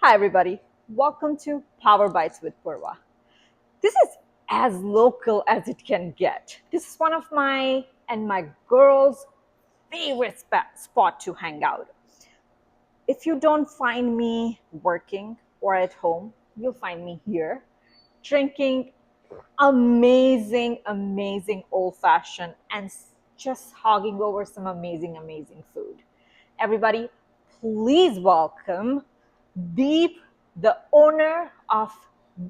Hi, everybody. Welcome to Power Bites with Purva. This is as local as it can get. This is one of my and my girls' favorite spot to hang out. If you don't find me working or at home, you'll find me here drinking amazing old fashioned and just hogging over some amazing food. Everybody, please welcome Deep, the owner of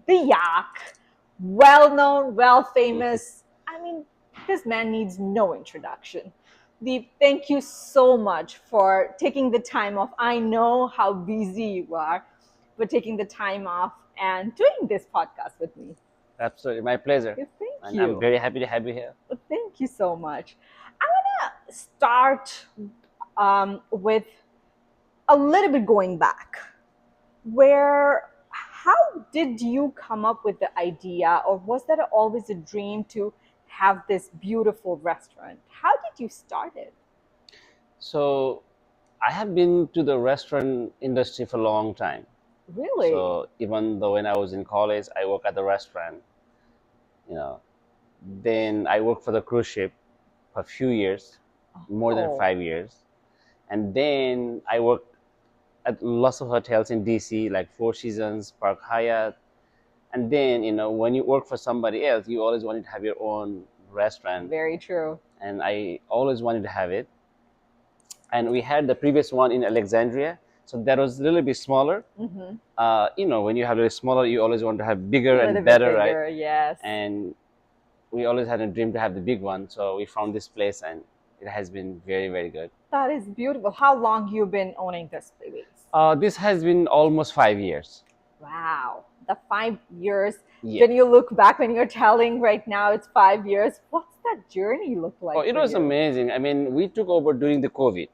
the Yak, well known, well famous. I mean, this man needs no introduction. Deep, thank you so much for taking the time off. I know how busy you are, but taking the time off and doing this podcast with me. Absolutely, my pleasure. Yeah, thank And I'm you. very happy to have you here. Well, thank you so much. I'm gonna start with a little bit going back. Where How did you come up with the idea, or was that always a dream to have this beautiful restaurant? How did you start it? So, I have been to the restaurant industry for a long time. Really? So, even though when I was in college, I worked at the restaurant, you know, then I worked for the cruise ship for a few years, more than Oh, 5 years. And then I worked at lots of hotels in DC, like Four Seasons, Park Hyatt. And then, when you work for somebody else, you always wanted to have your own restaurant. very true. And I always wanted to have it. And we had the previous one in Alexandria, so that was a little bit smaller. Mm-hmm. When you have a little smaller, you always want to have A bigger little and bit better, right? bigger, yes. And we always had a dream to have the big one, so we found this place, and it has been very good. That is beautiful. How long you been owning this place? This has been almost 5 years. Wow, the 5 years. Yeah. When you look back, when you're telling right now it's 5 years, what's that journey look Oh, like it for was you? amazing. I mean, we took over during the COVID.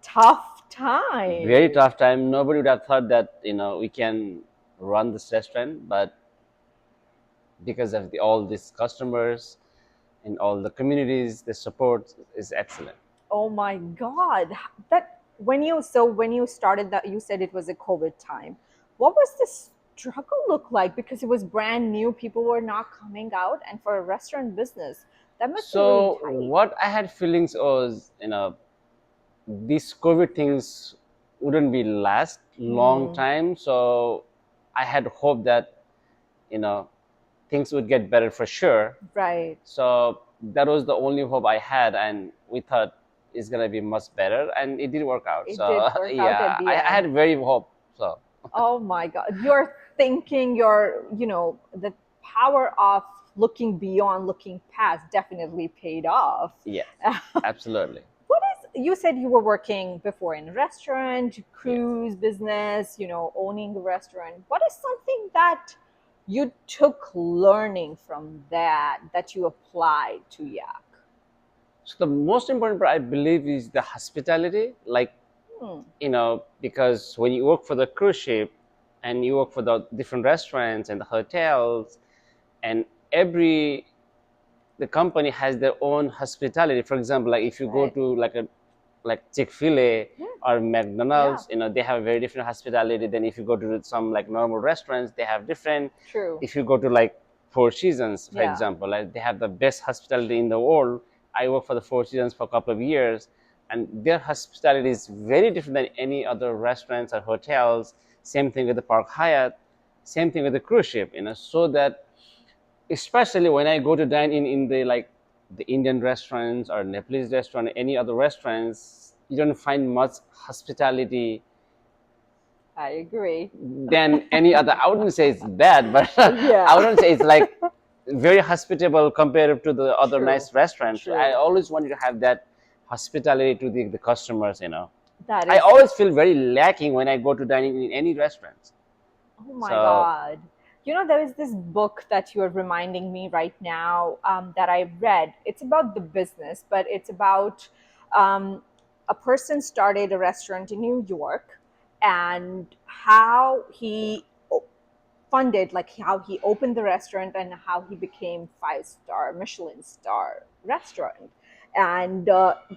Tough time. Very tough time. Nobody would have thought that we can run this restaurant, but because of all these customers and all the communities, the support is excellent. Oh my God. That when you started that, you said it was a COVID time. What was the struggle look like? Because it was brand new, people were not coming out, and for a restaurant business, that must be really So tight. what I had feelings was, these COVID things wouldn't be last long Hmm. time. So I had hope that, you know, things would get better for sure. Right. So that was the only hope I had, and we thought it's gonna be much better, and it did work out. It did So work out at yeah, the I end. had very hope. So Oh my God. Your thinking, the power of looking beyond, looking past definitely paid off. yeah, absolutely. What is, you said you were working before in a restaurant, Yeah. cruise business, owning a restaurant. What is something that you took learning from that you applied to Yak? So the most important part I believe is the hospitality. Like, Hmm. because when you work for the cruise ship and you work for the different restaurants and the hotels, and every the company has their own hospitality. For example, like if you go Right. to like Chick-fil-A Yeah. or Yeah. McDonald's, they have very different hospitality than if you go to some like normal restaurants, they have different. True. If you go to like Four Seasons, for Yeah. example, like they have the best hospitality in the world. I worked for the Four Seasons for a couple of years, and their hospitality is very different than any other restaurants or hotels. Same thing with the Park Hyatt, same thing with the cruise ship, so that especially when I go to dine in the like the Indian restaurants or Nepalese restaurant, any other restaurants, you don't find much hospitality I agree. than any other. I wouldn't say it's bad, but I Yeah. wouldn't say it's like very hospitable compared to the other True. nice restaurants. So I True. always wanted to have that hospitality to the customers. That I is, always feel very lacking when I go to dining in any restaurants. oh my So God. There is this book that you're reminding me right now, that I read. It's about the business, but it's about um, a person started a restaurant in New York, and how he funded, like how he opened the restaurant and how he became 5-star Michelin star restaurant. And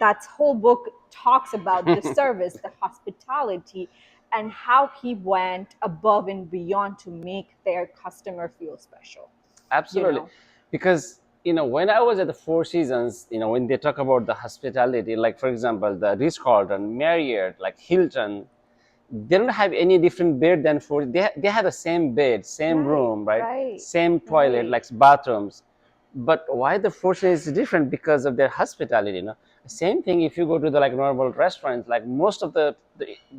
that whole book talks about the service, the hospitality, and how he went above and beyond to make their customer feel special, you Absolutely. know. Because, when I was at the Four Seasons, when they talk about the hospitality, like for example, the Ritz-Carlton, Marriott, like Hilton, they don't have any different bed than for they have the same bed, same Right, room, right? right, Same toilet, right. like bathrooms. But why the Four Seasons is different? Because of their hospitality. Same thing if you go to the like normal restaurants, like most of the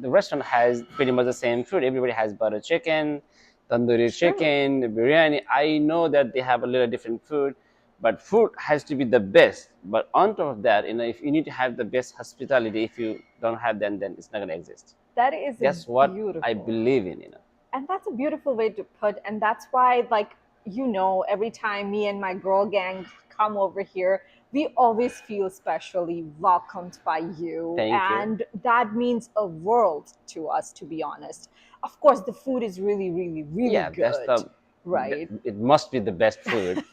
restaurant has pretty much the same food. Everybody has butter chicken, tandoori True. chicken, biryani. I know that they have a little different food, but food has to be the best. But on top of that, if you need to have the best hospitality, if you don't have them, then it's not gonna exist. That is a That's what I beautiful. believe in. And that's a beautiful way to put, and that's why, like, every time me and my girl gang come over here, we always feel specially welcomed by you, Thank you. and that means a world to us, to be honest. Of course, the food is really, really, really Yeah, that's good, right? it must be the best food.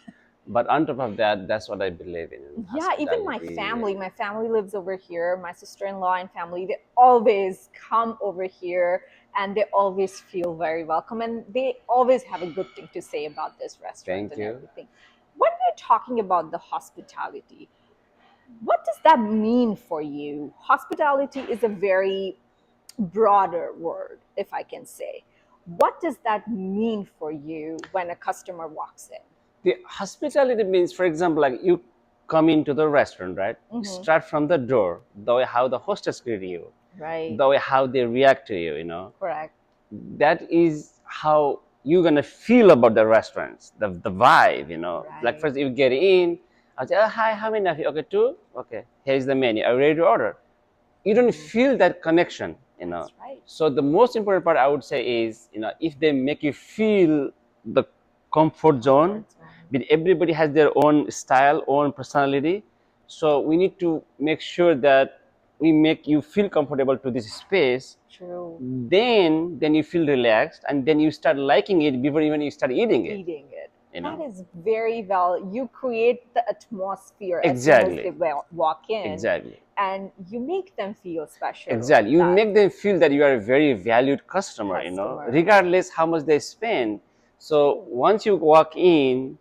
But on top of that, that's what I believe in Yeah, even hospitality. my family lives over here, my sister-in-law and family, they always come over here, and they always feel very welcome, and they always have a good thing to say about this restaurant Thank and you. everything. When we're talking about the hospitality, what does that mean for you? Hospitality is a very broader word, if I can say. What does that mean for you when a customer walks in? The hospitality means, for example, like you come into the restaurant, right? Hmm. Start from the door, the way how the hostess greet you, Right. the way how they react to you. Correct. That is how you're gonna feel about the restaurants, the vibe. Like Right. first you get in, I'll say, oh, hi, how many of you? Okay, two. Okay, here's the menu. Are you ready to order? You don't Mhm. feel that connection. That's right. So the most important part I would say is, if they make you feel the comfort zone, Comfort zone. but everybody has their own style, own personality. So we need to make sure that we make you feel comfortable to this space. True. Then you feel relaxed, and then you start liking it before even you start eating it. Eating it. You That know is very well. You create the atmosphere as soon as they exactly, walk in, exactly. and you make them feel special. Exactly. You That make them feel that you are a very valued customer, customer. regardless how much they spend. So True. once you walk in,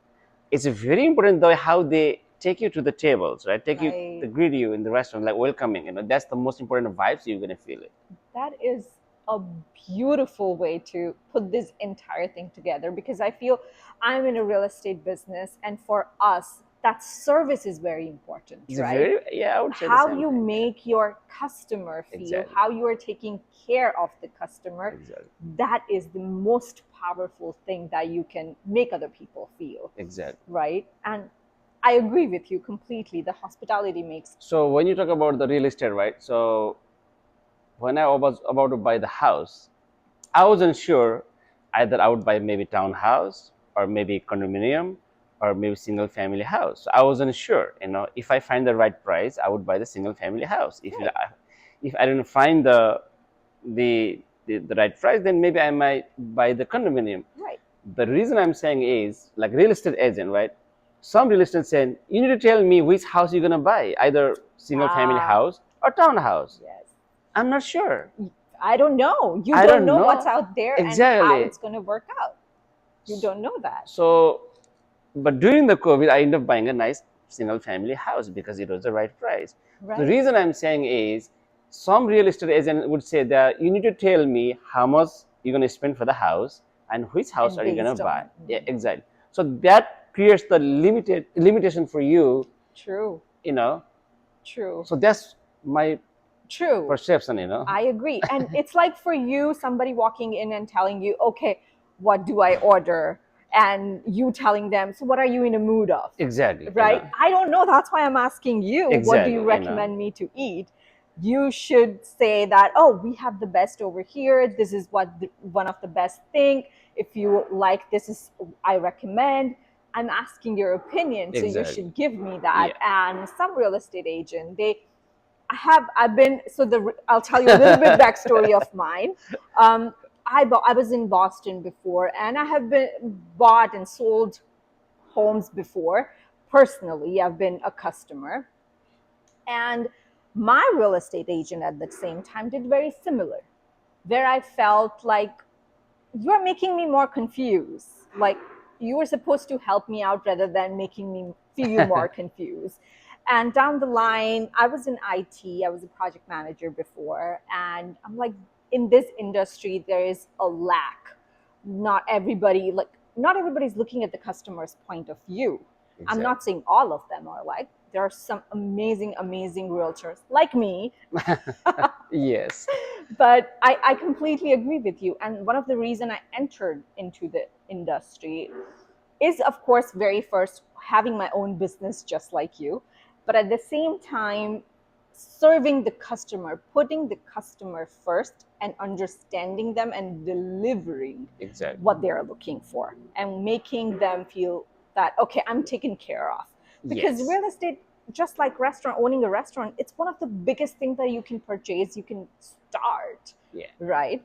it's very important though how they take you to the tables, right? Take you, Right. they greet you in the restaurant, like welcoming. That's the most important vibes you're gonna feel it. That is a beautiful way to put this entire thing together, because I feel I'm in a real estate business, and for us, that service is very important, It's a right? very, yeah, I would say the How same you thing. Yeah, make your customer feel, exactly, how you are taking care of the customer, exactly, that is the most powerful thing that you can make other people feel, exactly. right? And I agree with you completely. The hospitality makes. So when you talk about the real estate, right? So when I was about to buy the house, I wasn't sure either I would buy maybe townhouse or maybe condominium or maybe single family house. So I wasn't sure. If I find the right price, I would buy the single family house. Right, If I didn't find the right price, then maybe I might buy the condominium. right. The reason I'm saying is like real estate agent, right? Some real estate saying you need to tell me which house you're gonna buy, either single family Ah, house or townhouse. yes. I'm not sure. I don't know. You I don't don't know what's know out there and how exactly. it's going to work out. You don't know that. So, but during the COVID, I ended up buying a nice single family house because it was the right price. The Right. reason I'm saying is some real estate agent would say that you need to tell me how much you're going to spend for the house and which house And are you going to based buy. on. Yeah, exactly. So that creates the limitation for you, True. you know. True. So that's my True. perception. I agree. And it's like for you, somebody walking in and telling you, okay, what do I order? And you telling them, so what are you in a mood of? Exactly, Right? I don't know. That's why I'm asking you, what do you exactly. recommend me to eat? You should say that, oh, we have the best over here. This is one of the best thing. If you like, this is, I recommend. I'm asking your opinion, so you Exactly. should give me that. Yeah. And some real estate agent, I've been, I'll tell you a little bit backstory of mine. I was in Boston before, and I have been bought and sold homes before. Personally, I've been a customer, and my real estate agent at the same time did very similar. where I felt like you're making me more confused. Like you were supposed to help me out rather than making me feel more confused. And down the line, I was in IT, I was a project manager before, and I'm like, in this industry, there is a lack. Not everybody's looking at the customer's point of view. I'm Exactly. not saying all of them are like, there are some amazing realtors like me. Yes. But I completely agree with you. And one of the reason I entered into the industry is, of course, very first having my own business just like you, but at the same time, serving the customer, putting the customer first and understanding them and delivering Exactly. what they're looking for and making them feel that, okay, I'm taken care of. Because Yes. real estate, just like restaurant, owning a restaurant, it's one of the biggest things that you can purchase, you can start, Yeah. right?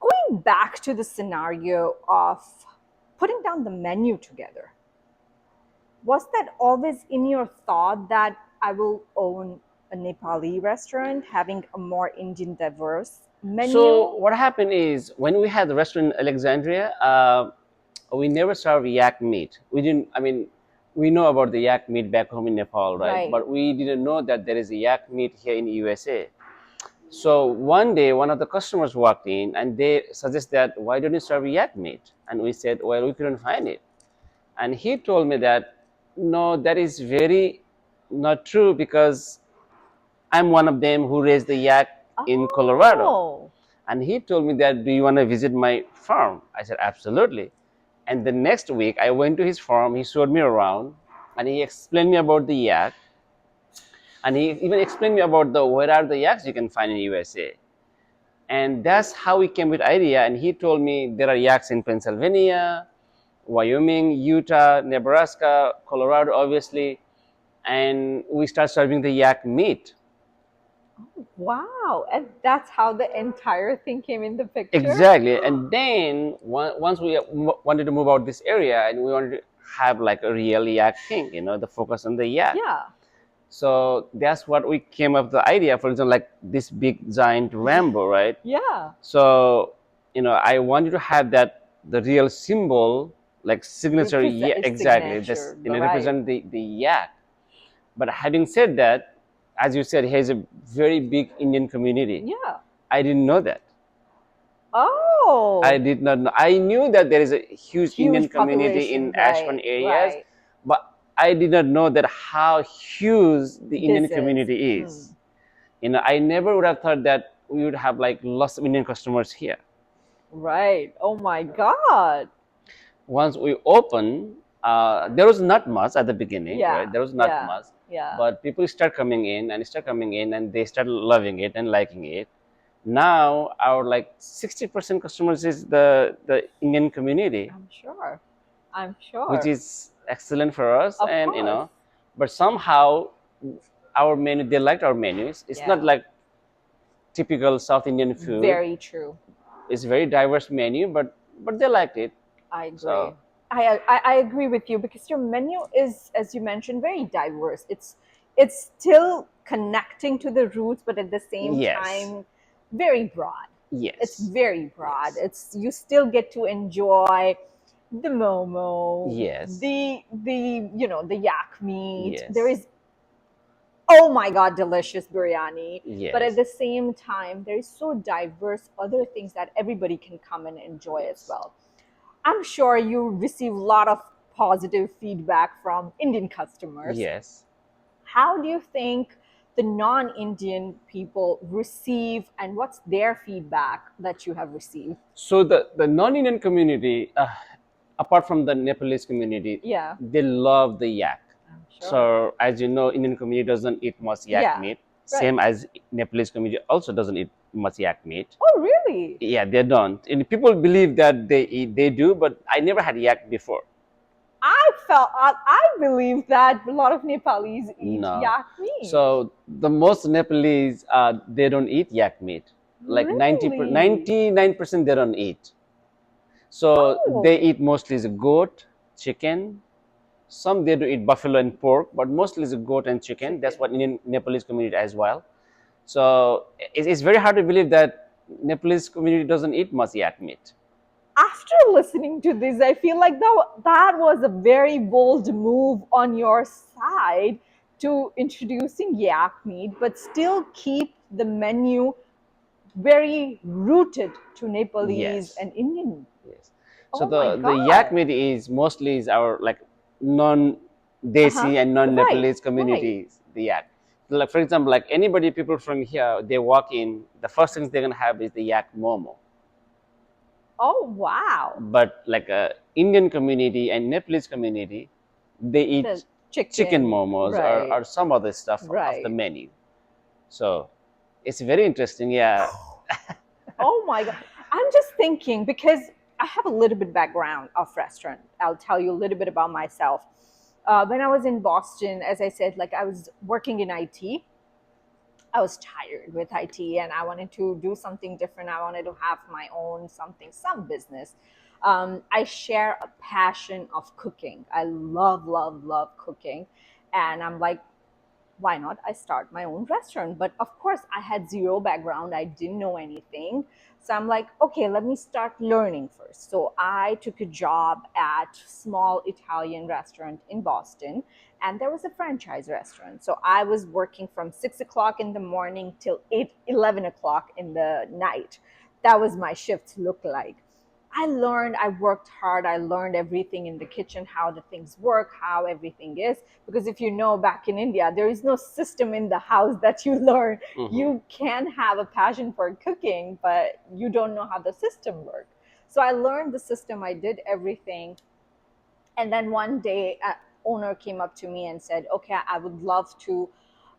Going back to the scenario of putting down the menu together, was that always in your thought that I will own a Nepali restaurant having a more Indian diverse So menu? what happened is when we had the restaurant in Alexandria, we never served yak meat. We didn't. I mean, we know about the yak meat back home in Nepal, right? Right. But we didn't know that there is a yak meat here in the USA. So one day, one of the customers walked in and they suggest that why don't you serve yak meat? And we said, well, we couldn't find it. And he told me that no, that is very not true because I'm one of them who raised the yak in Colorado. Oh, And he told me that, do you want to visit my farm? I said, absolutely. And the next week, I went to his farm. He showed me around, and he explained me about the yak, and he even explained me about the where are the yaks you can find in USA. And that's how we came with idea. And he told me there are yaks in Pennsylvania, Wyoming, Utah, Nebraska, Colorado, obviously. And we start serving the yak meat. wow. And that's how the entire thing came in the picture? Exactly. And then once we wanted to move out this area and we wanted to have like a real yak thing, the focus on the yak. Yeah. So that's what we came up with the idea. For example, like this big giant Rambo, right? Yeah. So, I wanted to have that the real symbol, like signature. Represent Yeah, its exactly. This signature, right? represent the yak. But having said that, as you said, he has a very big Indian community. Yeah. I didn't know that. I Oh, did not know. I knew that there is a huge Indian huge community population, in Ashburn right? areas, Right. but I did not know that how huge the Indian This is. community Hmm. is. I never would have thought that we would have like lots of Indian customers here. Right. Oh my God. Once we opened, there was not much at the beginning, right? Yeah. There was not Yeah. much, Yeah. but people start coming in, and they start loving it and liking it. Now our like 60% customers is the Indian community, I'm sure. I'm which sure. is excellent for us. Of And course. but somehow our menu, they liked our menus. It's not Yeah. like typical South Indian food. Very true. It's very diverse menu, but they liked it. I agree. So I agree with you because your menu is, as you mentioned, very diverse. It's still connecting to the roots, but at the same yes, time, very broad. It's yes, very broad. yes, It's you still get to enjoy the momo, yes, the yak meat. There yes, is, oh my god, delicious biryani. But at yes, the same time, there is so diverse other things that everybody can come and enjoy as yes, well. I'm sure you receive a lot of positive feedback from Indian customers. yes. How do you think the non-Indian people receive, and what's their feedback that you have received? So the non-Indian community, apart from the Nepalese community, Yeah, they love the yak. I'm sure. So as you know, Indian community doesn't eat much yak Yeah, meat. right. Same as Nepalese community also doesn't eat much yak meat. Oh, really? Yeah, they don't. And people believe that they do, but I never had yak before. I believe that a lot of Nepalis eat No. yak meat. So the most Nepalese, they don't eat yak meat. Like Really? 99% they don't eat. So they Oh, eat mostly is goat, chicken. Some they do eat buffalo and pork, but mostly is goat and chicken. That's chicken. what Indian Nepalese community as well. So it's very hard to believe that Nepalese community doesn't eat much yak meat. After listening to this, I feel like that was a very bold move on your side to introducing yak meat, but still keep the menu very rooted to Nepalese Yes, and Indian. yes. So Oh my the yak God. meat is mostly is our like non Uh huh. desi and non Right, Nepalese right. communities. The yak. Like for example, like anybody people from here, they walk in, the first things they're gonna have is the yak momo. Oh, wow. But like a Indian community and Nepalese community, they The eat chicken chicken, momos right, or some other stuff of the right. menu. So it's very interesting. Yeah. Oh my God. I'm just thinking because I have a little bit background of restaurant. I'll tell you a little bit about myself. When I was in Boston, as I said, like I was working in IT. I was tired with IT and I wanted to do something different. I wanted to have my own something, some business. I share a passion of cooking. I love, love, love cooking. And I'm like, why not I start my own restaurant? But of course I had zero background, I didn't know anything. So I'm like, okay, let me start learning first. So I took a job at small Italian restaurant in Boston, and there was a franchise restaurant. So I was working from 6 o'clock in the morning till 11 o'clock in the night. That was my shift look like. I worked hard, I learned everything in the kitchen, how the things work, how everything is. Because if you know, back in India, there is no system in the house that you learn. Hmm. You can have a passion for cooking, but you don't know how the system works. So I learned the system, I did everything. And then one day, an owner came up to me and said, okay, I would love to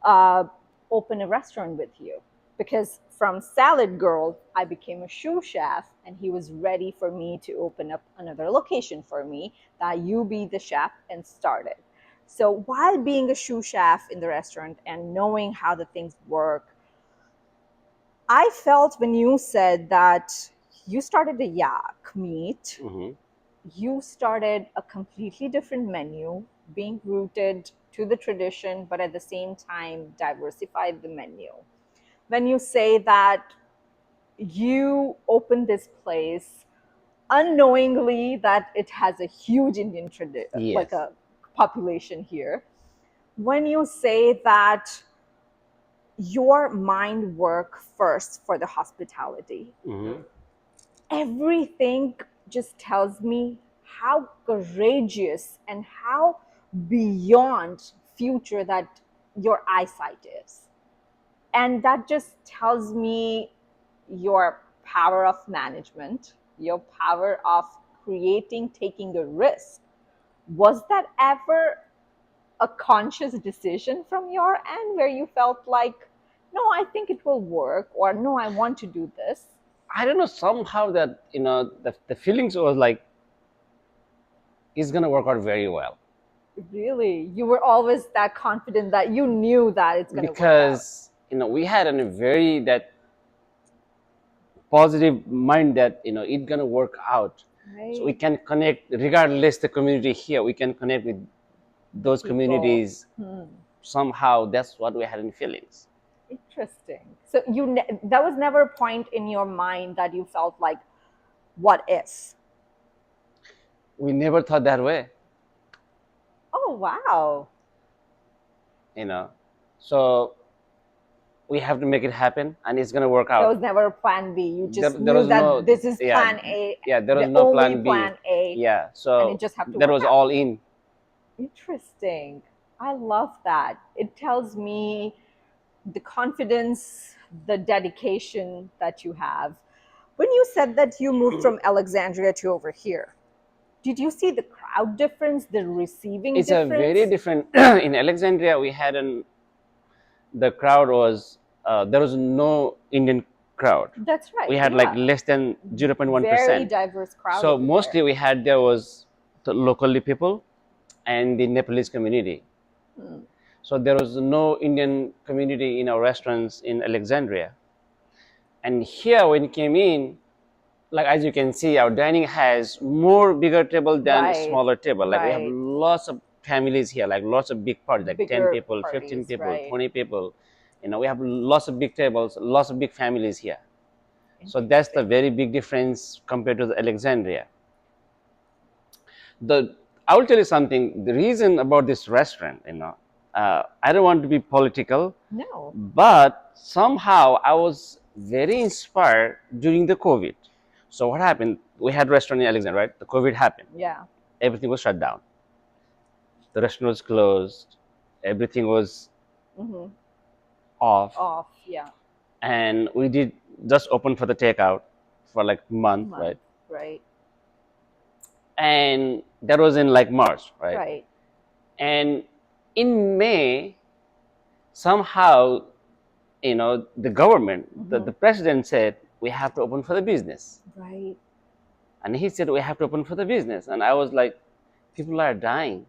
uh, open a restaurant with you. Because from salad girl, I became a sous chef, and he was ready for me to open up another location for me, that you be the chef and start it. So while being a sous chef in the restaurant and knowing how the things work, I felt when you said that you started a yak meat, Hmm. you started a completely different menu, being rooted to the tradition, but at the same time diversified the menu. When you say that you opened this place unknowingly that it has a huge Indian like Yes. a population here, when you say that your mind work first for the hospitality, Hmm. everything just tells me how courageous and how beyond future that your eyesight is. And that just tells me your power of management, your power of creating, taking a risk. Was that ever a conscious decision from your end where you felt like, no, I think it will work, or no, I want to do this? I don't know, somehow that the feelings was like it's gonna work out very well Really? You were always that confident that you knew that it's going to work out, because we had a very that positive mind that it's gonna work out. So we right? can connect regardless the community here. We can connect with The those people. communities Hmm. somehow. That's what we had in feelings. Interesting. So that was never a point in your mind that you felt like, what if? We never thought that way, Oh, wow. you know. So we have to make it happen, and it's gonna work There out. was never a plan B. You just There knew was that no, this is yeah, plan A, yeah. There was the no only plan B. plan A, Yeah. and it So just have to that work was out. all in. Interesting. I love that. It tells me the confidence, the dedication that you have. When you said that you moved from Alexandria to over here, did you see the crowd difference, the receiving It's a very difference? different. In Alexandria, we had an the crowd was there was no Indian crowd. That's right. We had like Yeah. less than Very 0.1%. diverse crowd So over mostly there. we had there was the locally people and the Nepalese community. Hmm. So there was no Indian community in our restaurants in Alexandria. And here when it came in, like as you can see, our dining has more bigger table than Right. smaller table. Like we have Right. lots of families here, like lots of big parties, like 10 Bigger people, 15 parties. people, Right. 20 people. We have lots of big tables, lots of big families here. So that's the Interesting. very big difference compared to the Alexandria. The I will tell you something. The reason about this restaurant, I don't want to be political, No. but somehow I was very inspired during the COVID. So what happened? We had restaurant in Alexandria, right? The COVID happened. Yeah. Everything was shut down. The restaurant was closed. Everything was Mm-hmm. off, Off. Yeah. and we did just open for the takeout for like a month, right? Month. Right. And that was in like March, right? Right. And in May, somehow, the government, the Mm-hmm. president said we have to open for the business, Right. and he said we have to open for the business, and I was like, people are dying,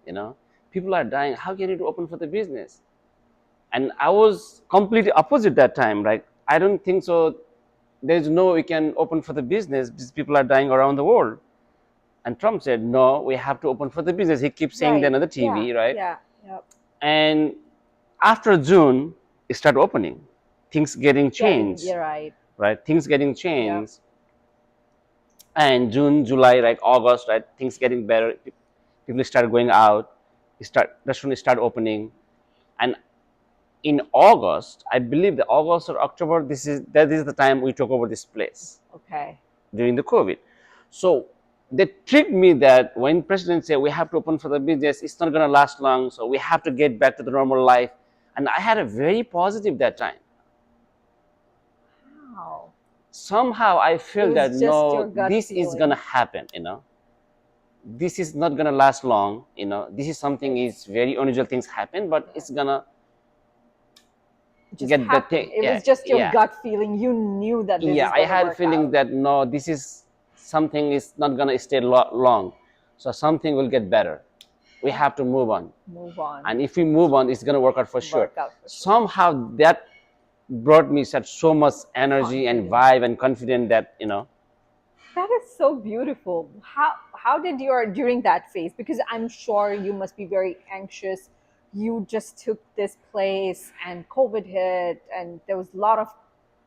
you know, people are dying. How can you open for the business? And I was completely opposite that time. Like, I don't think so. There's no we can open for the business. These people are dying around the world. And Trump said, no, we have to open for the business. He keeps saying that Right. on the Yeah. TV, right? Yeah. Yep. And after June, it started opening. Things getting Getting. changed, You're right. right? Things getting Yep. changed. And June, July, right? August, right? Things getting better. People start going out. Restaurants start opening. And in August, I believe the August or October, that is the time we took over this place Okay. during the COVID. So they tricked me that when president said we have to open for the business, it's not going to last long, so we have to get back to the normal life. And I had a very positive that time. Wow. Somehow I It feel that was just your no, gut this is going to feeling. happen. This is not going to last long. This is something is It's very unusual things happen, but yeah. it's going to It just get the happened. thing. It Yeah, was just your yeah. gut feeling. You knew that this Yeah, is I going to had a work feeling out. that no, this is something is not gonna stay long, so something will get better. We Yeah. have to move on, Move on. and if we move on, it's gonna work out for sure. Work out for sure. Somehow that brought me such so much energy and Confidence. vibe and confidence that That is so beautiful. How did your during that phase? Because I'm sure you must be very anxious. You just took this place and COVID hit, and there was a lot of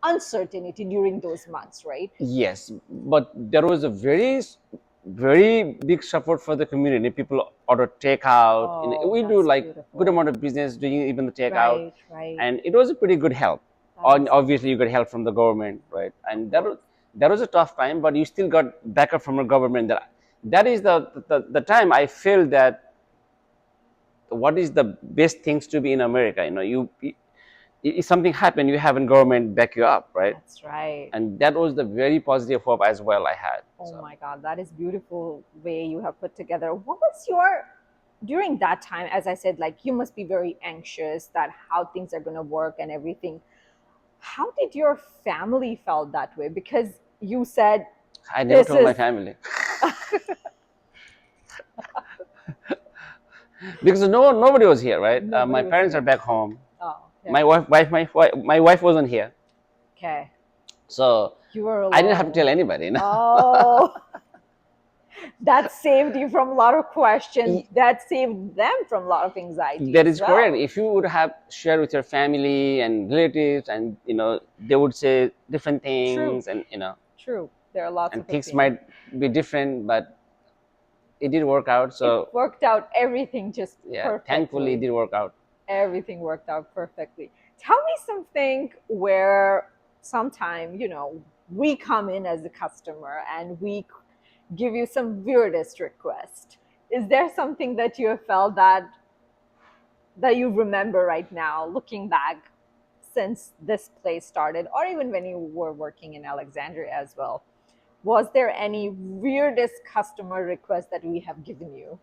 uncertainty during those months, right? yes, but there was a very big support for the community. People order takeout. Oh, We do that's like good beautiful. amount of business doing even the takeout, Right, right. and it was a pretty good help. That is Obviously, you got help from the government, right? of And course. that was a tough time, but you still got backup from the government. That is the time I feel that what is the best things to be in America. If something happened, you have a government back you up, right? That's right. And that was the very positive hope as well I had. Oh So my God, that is beautiful way you have put together. What was your during that time? As I said, like you must be very anxious that how things are going to work and everything. How did your family felt that way? Because you said I never this told my is family because nobody was here, right? My nobody was parents are here. back home. Oh, My okay, wife wasn't here, okay. so You were I didn't have to tell alone. anybody. Oh, that saved you from a lot of questions. That saved them from a lot of anxiety That as is correct. well. If you would have shared with your family and relatives, and they would say different True, things, and true. There are lots and of things opinions. might be different, but it did work out. It So worked out everything just yeah, thankfully it perfectly. did work out. Everything worked out perfectly. Tell me something where sometime, we come in as a customer and we give you some weirdest request. Is there something that you have felt that you remember right now, looking back since this place started, or even when you were working in Alexandria as well? Was there any weirdest customer request that we have given you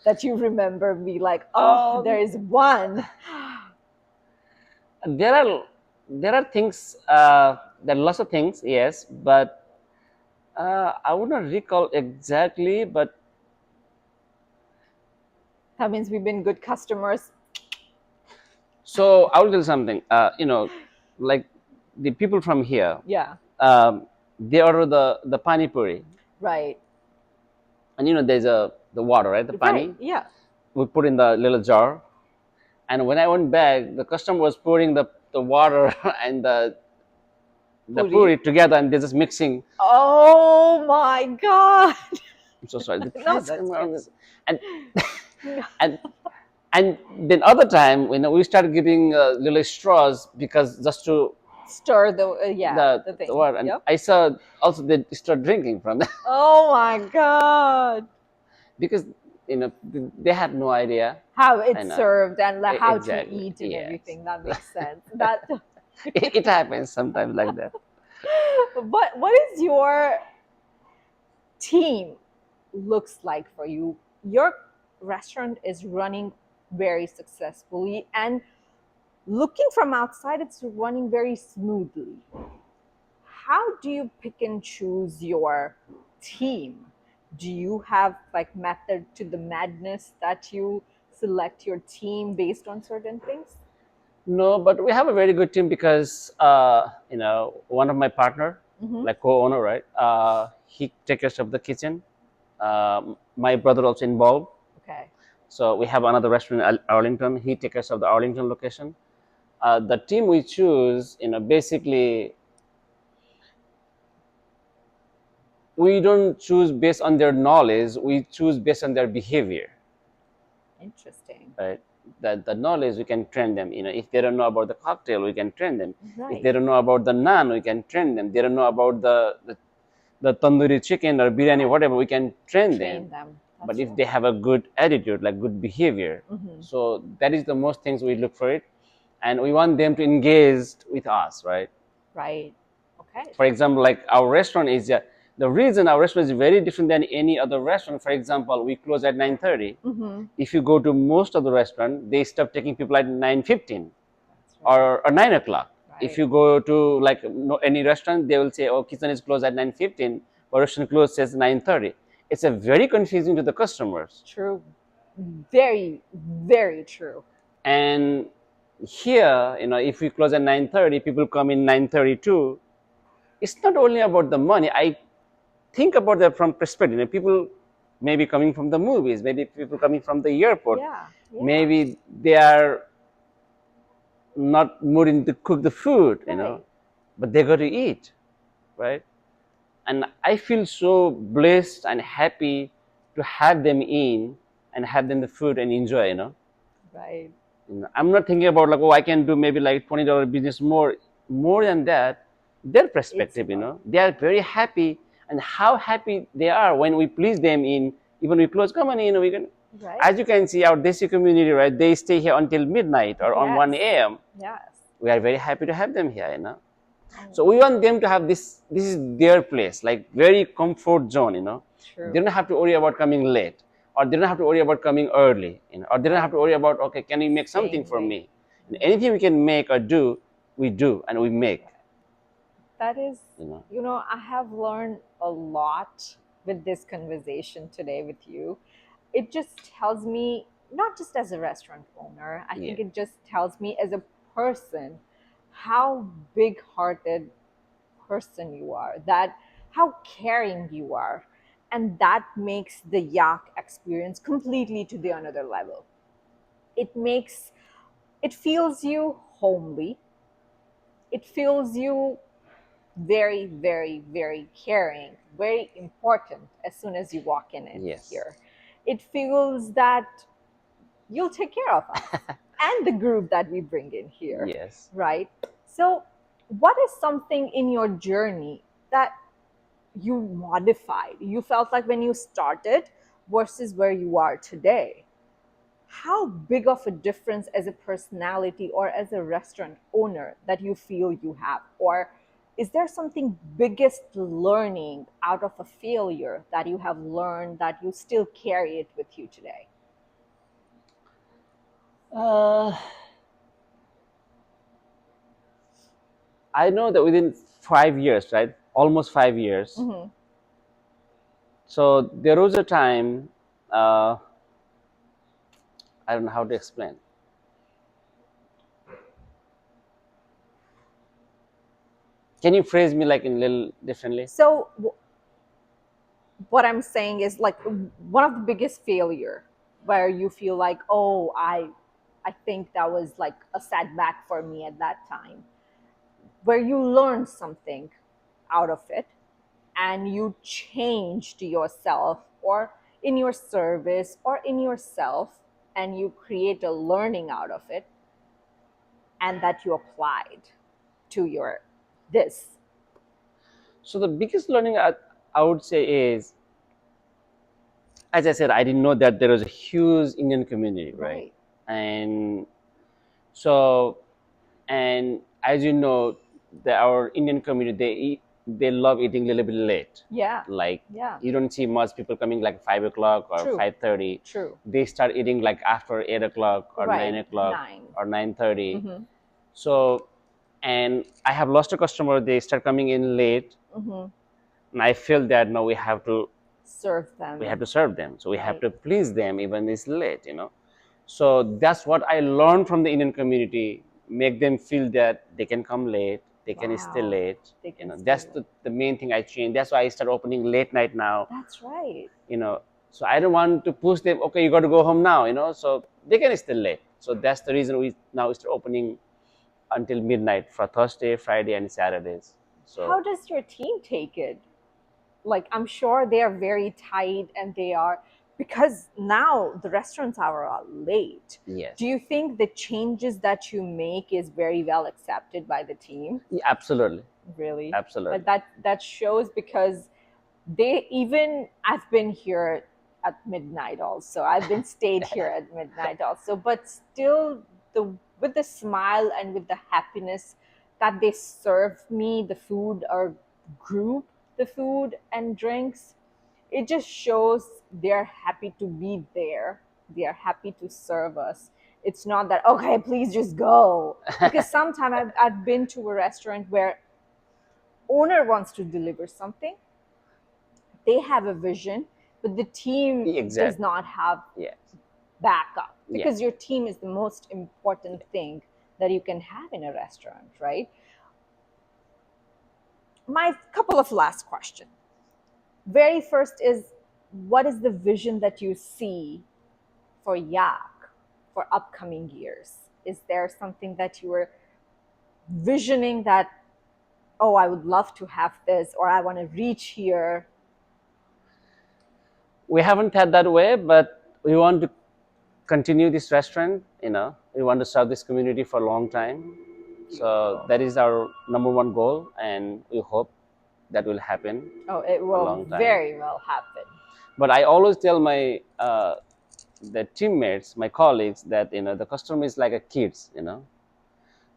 that you remember be like, oh, there Um, is one? there are there are things. There are lots of things, yes, but I would not recall exactly. But That means we've been good customers. so I will tell you something. Like the people from here, Yeah, they order the pani puri, right. and there's the water, right? The Right, pani yeah. we put in the little jar. And when I went back, the customer was pouring the water and the Foodie. puri together, and they're just mixing. Oh my God. I'm so sorry. The No, price that's come good. around this, and and and then other time, we started giving little straws because just to Stir the, yeah, the the thing. what, and Yep. I saw also they start drinking from that Oh my God. because they had no idea, How it's and served and like how to exactly, eat and yes. everything. That makes sense. That. It happens sometimes like that. What is your team looks like for you? Your restaurant is running very successfully, and looking from outside, it's running very smoothly. How do you pick and choose your team? Do you have like method to the madness that you select your team based on certain things? No, but we have a very good team because one of my partner, Mm-hmm. like co-owner, right? He takes care of the kitchen. My brother also involved. Okay. So we have another restaurant in Arlington. He takes care of the Arlington location. The team we choose, basically we don't choose based on their knowledge. We choose based on their behavior, Interesting. right? The knowledge, we can train them. If they don't know about the cocktail, we can train them. If Right. they don't know about the naan, we can train them. They don't know about the tandoori chicken or biryani, whatever, we can train them. Train them. But That's if right. they have a good attitude, like good behavior, Mm-hmm. so that is the most things we look for it, and we want them to engage with us, right? Right. Okay. For example, like our restaurant is the reason our restaurant is very different than any other restaurant. For example, we close at 9:30. Mm-hmm. If you go to most of the restaurant, they stop taking people at 9:15 That's right. or 9 o'clock. If Right. you go to like any restaurant, they will say, "Oh, kitchen is closed at 9:15," but restaurant closed says 9:30. It's a very confusing to the customers. True. Very, very true. And here, if we close at 9:30, people come in 9:32. It's not only about the money. I think about that from perspective. People may be coming from the movies, maybe people coming from the airport, Yeah. Yeah. maybe they are not mood to cook the food, Right. but they got to eat, right? And I feel so blessed and happy to have them in and have them the food and enjoy. Right. I'm not thinking about like, oh, I can do maybe like $20 business more than that. Their It's perspective, about they are very happy, and how happy they are when we please them in. Even we close, come on, we can. right. As you can see, our Desi community, right? They stay here until midnight or on Yes. 1 a.m. Yes. We are very happy to have them here. Oh, So we want them to have this. This is their place, like very comfort zone. They true. don't have to worry about coming late, or they don't have to worry about coming early, or they don't have Right. to worry about, okay, can you make something Staying for late. me? And anything we can make or do, we do and we make. That is, You know. I have learned a lot with this conversation today with you. It just tells me, not just as a restaurant owner, I Yeah. think it just tells me as a person how big hearted person you are, that how caring you are. And that makes the yak experience completely to the another level. It makes it feels you homely. It feels you very, very, very caring, very important as soon as you walk in Yes. here. It feels that you'll take care of us and the group that we bring in here, Yes. right? So, what is something in your journey that you modified? You felt like when you started versus where you are today. How big of a difference as a personality or as a restaurant owner that you feel you have? Or is there something biggest learning out of a failure that you have learned that you still carry it with you today? Uh, I know that within 5 years, right? Almost 5 years. Hmm. So there was a time. Uh, I don't know how to explain. Can you phrase me like in a little differently? So, what I'm saying is like one of the biggest failure where you feel like, oh, I think that was like a setback for me at that time. where you learned something out of it and you changed yourself or in your service or in yourself, and you create a learning out of it and that you applied to your this. So the biggest learning I would say is, as I said, I didn't know that there was a huge Indian community, right? Right. And so, and as you know, our Indian community, they love eating a little bit late. Yeah. Like Yeah. you don't see much people coming like 5 o'clock or True. 5:30. True. They start eating like after 8 o'clock or Right. 9 o'clock 9. or 9:30. Mm-hmm. So, and I have lost a customer. They start coming in late, Mm-hmm. and I feel that now Serve we them. have to serve them. So we have Right. to please them even it's late. So that's what I learned from the Indian community. Make them feel that they can come late, they can stay Wow. late. They can stay That's late. the main thing I changed. That's why I start opening late night now. That's right. You know, so I don't want to push them. Okay, you got to go home now. So they can stay late. So that's the reason we now start opening until midnight for Thursday, Friday, and Saturdays. How So does your team take it? Like, I'm sure they are very tight and they are, because now the restaurants are late. yes, Do you think the changes that you make is very well accepted by the team? yeah, absolutely, Really? absolutely. But that shows, because they even, I've been here at midnight also. I've been stayed here at midnight also, but still, the with the smile and with the happiness that they serve me the food or group the food and drinks, it just shows they're happy to be there. They are happy to serve us. It's not that, okay, please just go. Because sometimes I've been to a restaurant where owner wants to deliver something, they have a vision, but the team does Exactly. not have Yes. backup, Yeah. because your team is the most important thing that you can have in a restaurant, right? My couple of last questions. Very first is, what is the vision that you see for Yak for upcoming years? Is there something that you were visioning that, oh, I would love to have this, or I want to reach here? We haven't had that way, but we want to continue this restaurant. We want to serve this community for a long time. So that is our number one goal, and we hope that will happen Oh, it for a will long time. very well happen. But I always tell my the teammates, my colleagues, that the customer is like a kids.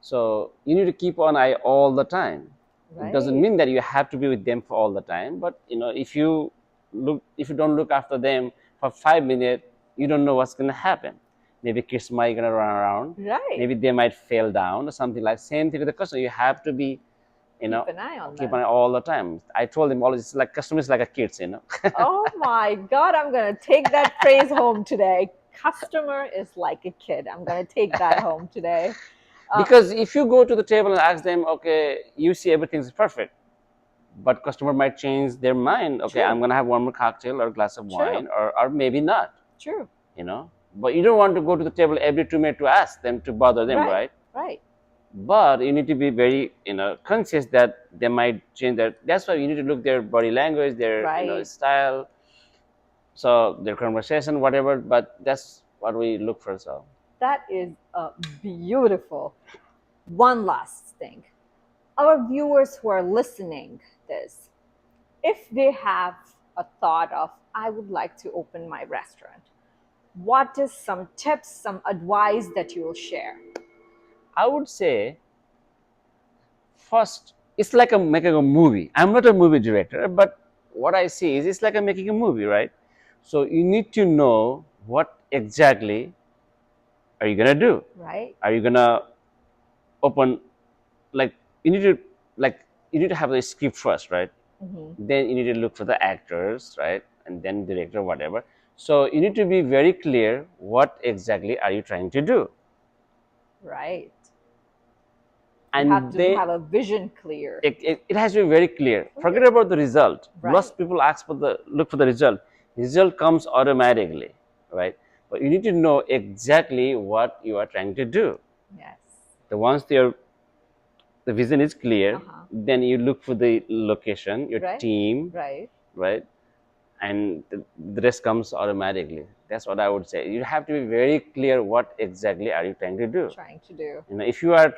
So you need to keep an eye all the time. It doesn't Right. mean that you have to be with them for all the time, but if you don't look after them for 5 minutes, you don't know what's going to happen. Maybe kids might gonna run around. Right. Maybe they might fall down or something like. Same thing with the customer. You have to be, Keep an eye on keep an them. eye all the time. I told them always, it's like customers like a kids. Oh my God, I'm going to take that phrase home today. Customer is like a kid. I'm going to take that home today. Because if you go to the table and ask them, okay, you see everything's perfect, but customer might change their mind. Okay, True. I'm gonna have one more cocktail or a glass of True. wine, or maybe not. True. But you don't want to go to the table every 2 minutes to ask them, to bother them, right? Right. But you need to be very conscious that they might change their. That's why you need to look their body language, their Right. style, so their conversation, whatever. But that's what we look for. So That is beautiful. One last thing. Our viewers who are listening this, if they have a thought of, I would like to open my restaurant, what is some tips, some advice that you will share? I would say, first, it's like making a movie. I'm not a movie director, but what I see is it's like making a movie, right? So you need to know what exactly are you gonna do. Right. Are you gonna open, like, you need to you need to have the script first, right? Mm-hmm. Then you need to look for the actors, right? And then director, whatever. So you need to be very clear what exactly are you trying to do. Right. You have And to have a vision clear. it has to be very clear. Forget about the result. Right. Most people look for the result. Result comes automatically, right? But you need to know exactly what you are trying to do. Yes. The once you're the vision is clear, Uh-huh. then you look for the location, your Right. team, Right. right? And the rest comes automatically. That's what I would say. You have to be very clear what exactly are you trying to do. Trying to do. You know, if you are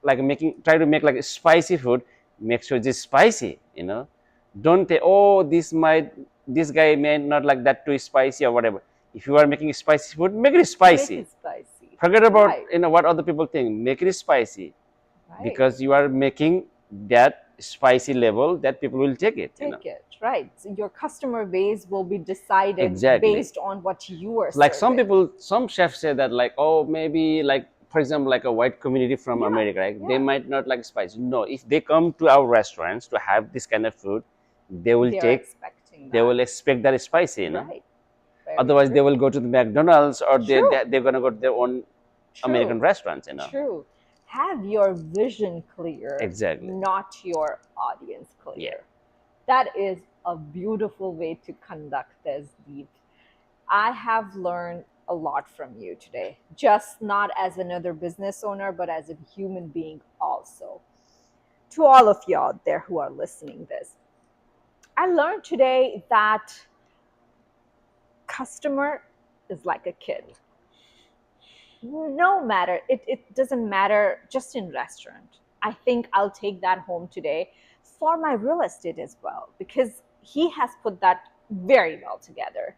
like try to make like spicy food, make sure it's spicy. You know, don't say, oh, this guy may not like that too spicy or whatever. If you are making spicy food, make it Make spicy. it spicy. Forget about Right. what other people think. Make it spicy, Right. because you are making that spicy level that people will take it. You know, Take it. Right. So your customer base will be decided exactly. based on what you are Like some serving. people, some chefs say that like, oh, maybe like, for example, like a white community from Yeah. America, right? They Yeah. might not like spicy. No, if they come to our restaurants to have this kind of food, they will They're take, expecting they that. will expect that spicy, you know. Right. Very Otherwise they true. will go to the McDonald's, or True. they're going to go to their own American True. restaurants, you know. True. Have your vision clear, Exactly. not your audience Yeah. clear. That is a beautiful way to conduct this, Deep. I have learned a lot from you today, just not as another business owner, but as a human being also. To all of you out there who are listening this, I learned today that customer is like a kid. No matter, it doesn't matter just in restaurant. I think I'll take that home today for my real estate as well, because he has put that very well together.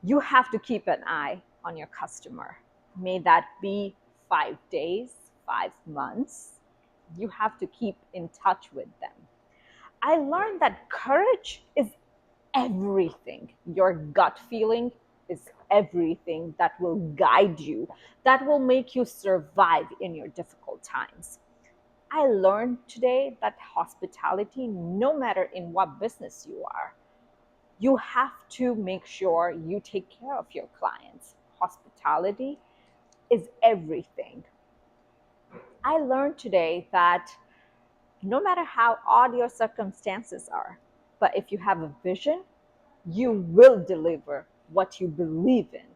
You have to keep an eye on your customer. May that be 5 days, 5 months. You have to keep in touch with them. I learned that courage is everything. Your gut feeling is everything that will guide you, that will make you survive in your difficult times. I learned today that hospitality, no matter in what business you are, you have to make sure you take care of your clients. Hospitality is everything. I learned today that no matter how odd your circumstances are, but if you have a vision, you will deliver what you believe in.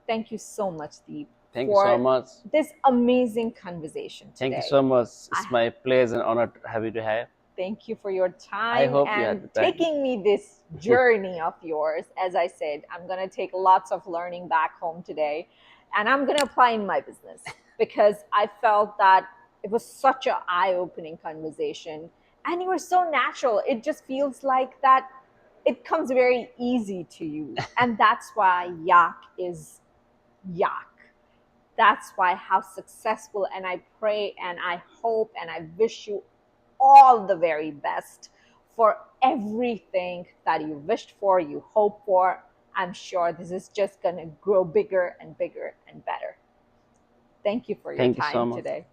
Thank you so much, Deep, Thank you so for much. this amazing conversation Thank you today. so much. I It's my pleasure and honor to have you to have. thank you for your I time hope you had and the time. taking me this journey of yours. As I said, I'm going to take lots of learning back home today, and I'm going to apply in my business, because I felt that it was such an eye-opening conversation, and you were so natural. It just feels like that it comes very easy to you, and that's why Yak is Yak. That's why how successful, and I pray and I hope and I wish you all the very best for everything that you wished for, you hope for. I'm sure this is just going to grow bigger and bigger and better. Thank you for your Thank you so time much. today.